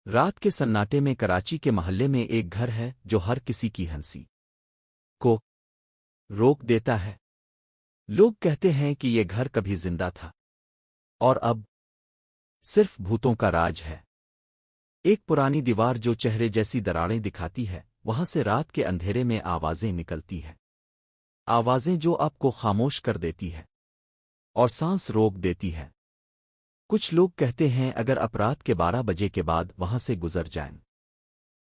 رات کے سناٹے میں کراچی کے محلے میں ایک گھر ہے جو ہر کسی کی ہنسی کو روک دیتا ہے۔ لوگ کہتے ہیں کہ یہ گھر کبھی زندہ تھا اور اب صرف بھوتوں کا راج ہے۔ ایک پرانی دیوار جو چہرے جیسی دراڑیں دکھاتی ہے، وہاں سے رات کے اندھیرے میں آوازیں نکلتی ہیں، آوازیں جو آپ کو خاموش کر دیتی ہے اور سانس روک دیتی ہے۔ کچھ لوگ کہتے ہیں اگر آپ رات کے 12 بجے کے بعد وہاں سے گزر جائیں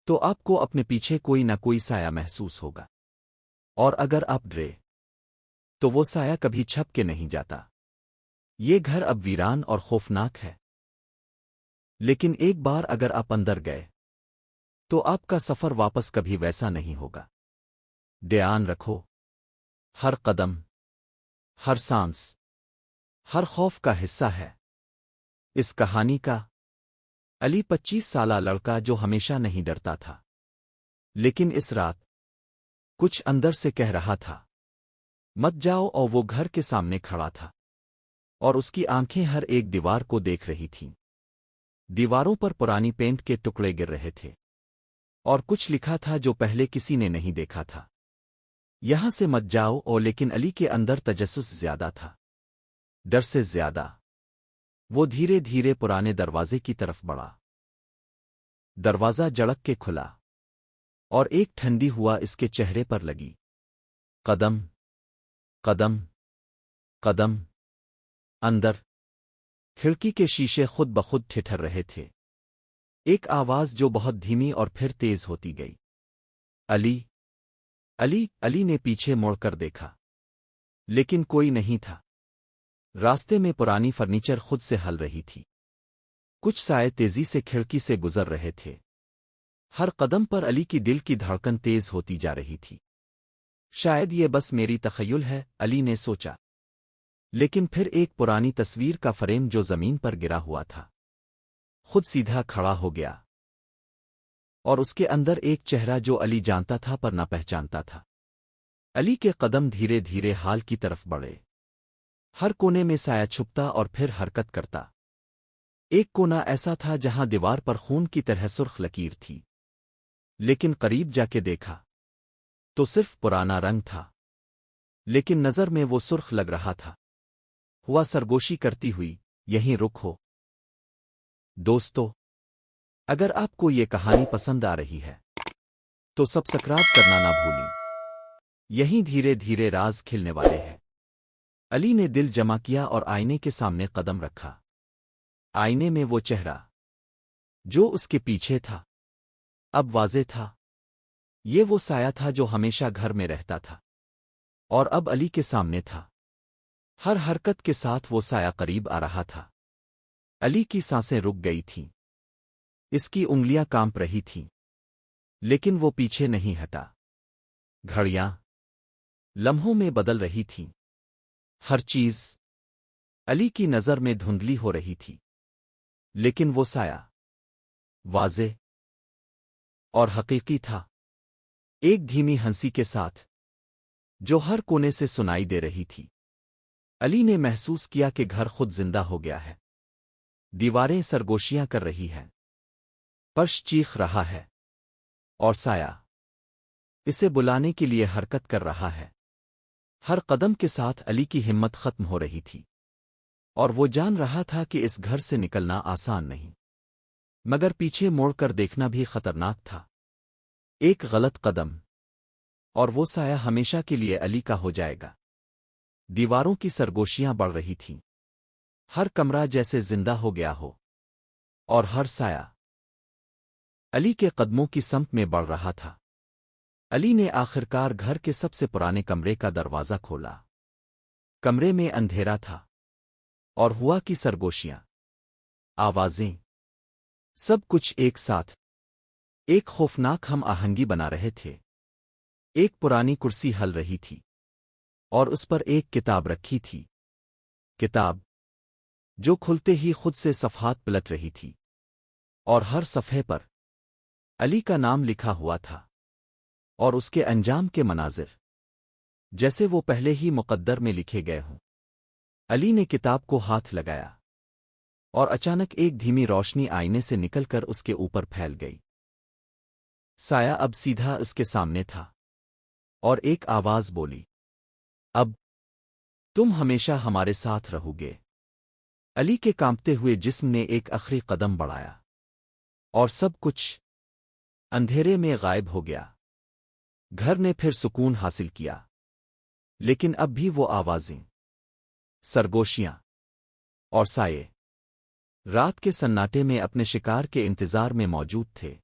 تو آپ کو اپنے پیچھے کوئی نہ کوئی سایہ محسوس ہوگا، اور اگر آپ ڈرے تو وہ سایہ کبھی چھپ کے نہیں جاتا۔ یہ گھر اب ویران اور خوفناک ہے، لیکن ایک بار اگر آپ اندر گئے تو آپ کا سفر واپس کبھی ویسا نہیں ہوگا۔ دھیان رکھو، ہر قدم، ہر سانس، ہر خوف کا حصہ ہے اس کہانی کا۔ علی 25 سالہ لڑکا جو ہمیشہ نہیں ڈرتا تھا، لیکن اس رات کچھ اندر سے کہہ رہا تھا مت جاؤ، اور وہ گھر کے سامنے کھڑا تھا اور اس کی آنکھیں ہر ایک دیوار کو دیکھ رہی تھیں۔ دیواروں پر پرانی پینٹ کے ٹکڑے گر رہے تھے اور کچھ لکھا تھا جو پہلے کسی نے نہیں دیکھا تھا، یہاں سے مت جاؤ۔ اور لیکن علی کے اندر تجسس زیادہ تھا، ڈر سے زیادہ۔ وہ دھیرے دھیرے پرانے دروازے کی طرف بڑھا۔ دروازہ جڑک کے کھلا اور ایک ٹھنڈی ہوا اس کے چہرے پر لگی۔ قدم، قدم، قدم۔ اندر کھڑکی کے شیشے خود بخود ٹھٹر رہے تھے۔ ایک آواز جو بہت دھیمی اور پھر تیز ہوتی گئی، علی، علی۔ علی نے پیچھے موڑ کر دیکھا، لیکن کوئی نہیں تھا۔ راستے میں پرانی فرنیچر خود سے ہل رہی تھی، کچھ سائے تیزی سے کھڑکی سے گزر رہے تھے۔ ہر قدم پر علی کی دل کی دھڑکن تیز ہوتی جا رہی تھی۔ شاید یہ بس میری تخیل ہے، علی نے سوچا، لیکن پھر ایک پرانی تصویر کا فریم جو زمین پر گرا ہوا تھا خود سیدھا کھڑا ہو گیا، اور اس کے اندر ایک چہرہ جو علی جانتا تھا پر نہ پہچانتا تھا۔ علی کے قدم دھیرے دھیرے ہال کی طرف بڑھے، ہر کونے میں سایہ چھپتا اور پھر حرکت کرتا۔ ایک کونا ایسا تھا جہاں دیوار پر خون کی طرح سرخ لکیر تھی، لیکن قریب جا کے دیکھا تو صرف پرانا رنگ تھا، لیکن نظر میں وہ سرخ لگ رہا تھا۔ ہوا سرگوشی کرتی ہوئی، یہیں رکو دوستو۔ اگر آپ کو یہ کہانی پسند آ رہی ہے تو سبسکرائب کرنا نہ بھولیں، یہیں دھیرے دھیرے راز کھلنے والے ہیں۔ علی نے دل جمع کیا اور آئینے کے سامنے قدم رکھا۔ آئینے میں وہ چہرہ جو اس کے پیچھے تھا اب واضح تھا۔ یہ وہ سایہ تھا جو ہمیشہ گھر میں رہتا تھا اور اب علی کے سامنے تھا۔ ہر حرکت کے ساتھ وہ سایہ قریب آ رہا تھا۔ علی کی سانسیں رک گئی تھیں، اس کی انگلیاں کانپ رہی تھیں، لیکن وہ پیچھے نہیں ہٹا۔ گھڑیاں لمحوں میں بدل رہی تھیں، ہر چیز علی کی نظر میں دھندلی ہو رہی تھی، لیکن وہ سایہ واضح اور حقیقی تھا، ایک دھیمی ہنسی کے ساتھ جو ہر کونے سے سنائی دے رہی تھی۔ علی نے محسوس کیا کہ گھر خود زندہ ہو گیا ہے۔ دیواریں سرگوشیاں کر رہی ہیں، فرش چیخ رہا ہے، اور سایہ اسے بلانے کے لیے حرکت کر رہا ہے۔ ہر قدم کے ساتھ علی کی ہمت ختم ہو رہی تھی، اور وہ جان رہا تھا کہ اس گھر سے نکلنا آسان نہیں، مگر پیچھے موڑ کر دیکھنا بھی خطرناک تھا۔ ایک غلط قدم اور وہ سایہ ہمیشہ کے لیے علی کا ہو جائے گا۔ دیواروں کی سرگوشیاں بڑھ رہی تھیں، ہر کمرہ جیسے زندہ ہو گیا ہو، اور ہر سایہ علی کے قدموں کی سمت میں بڑھ رہا تھا۔ علی نے آخرکار گھر کے سب سے پرانے کمرے کا دروازہ کھولا۔ کمرے میں اندھیرا تھا، اور ہوا کی سرگوشیاں، آوازیں، سب کچھ ایک ساتھ ایک خوفناک ہم آہنگی بنا رہے تھے۔ ایک پرانی کرسی ہل رہی تھی، اور اس پر ایک کتاب رکھی تھی، کتاب جو کھلتے ہی خود سے صفحات پلٹ رہی تھی، اور ہر صفحے پر علی کا نام لکھا ہوا تھا، اور اس کے انجام کے مناظر جیسے وہ پہلے ہی مقدر میں لکھے گئے ہوں۔ علی نے کتاب کو ہاتھ لگایا، اور اچانک ایک دھیمی روشنی آئینے سے نکل کر اس کے اوپر پھیل گئی۔ سایہ اب سیدھا اس کے سامنے تھا، اور ایک آواز بولی، اب تم ہمیشہ ہمارے ساتھ رہو گے۔ علی کے کانپتے ہوئے جسم نے ایک آخری قدم بڑھایا، اور سب کچھ اندھیرے میں غائب ہو گیا۔ گھر نے پھر سکون حاصل کیا، لیکن اب بھی وہ آوازیں، سرگوشیاں اور سائے رات کے سناٹے میں اپنے شکار کے انتظار میں موجود تھے۔